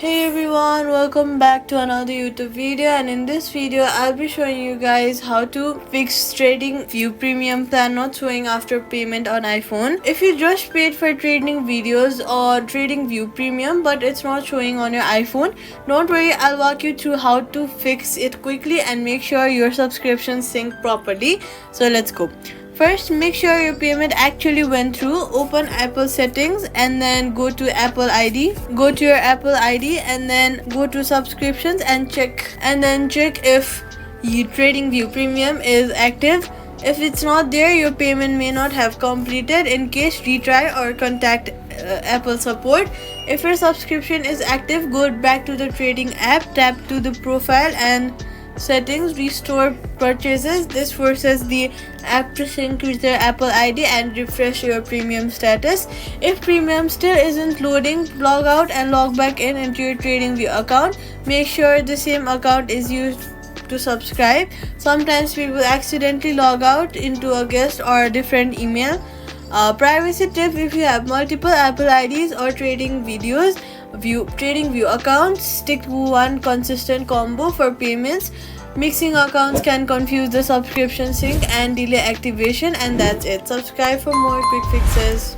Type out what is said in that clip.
Hey everyone, welcome back to another YouTube video, and in this video I'll be showing you guys how to fix TradingView premium plan not showing after payment on iPhone. If you just paid for trading videos or TradingView premium but it's not showing on your iPhone, don't worry, I'll walk you through how to fix it quickly and make sure your subscriptions sync properly. So let's go. First, make sure your payment actually went through. Open Apple settings and then go to Apple ID. Go to your Apple ID and then go to subscriptions and check if your TradingView Premium is active. If it's not there, your payment may not have completed. In case, retry or contact Apple support. If your subscription is active, go back to the trading app, tap to the profile and settings, restore purchases. This forces the app to sync with your Apple ID and refresh your premium status. If premium still isn't loading, log out and log back into your TradingView account. Make sure the same account is used to subscribe. Sometimes people accidentally log out into a guest or a different email. Privacy tip: if you have multiple Apple IDs or TradingView accounts, stick to one consistent combo for payments. Mixing accounts can confuse the subscription sync and delay activation, and that's it. Subscribe for more quick fixes.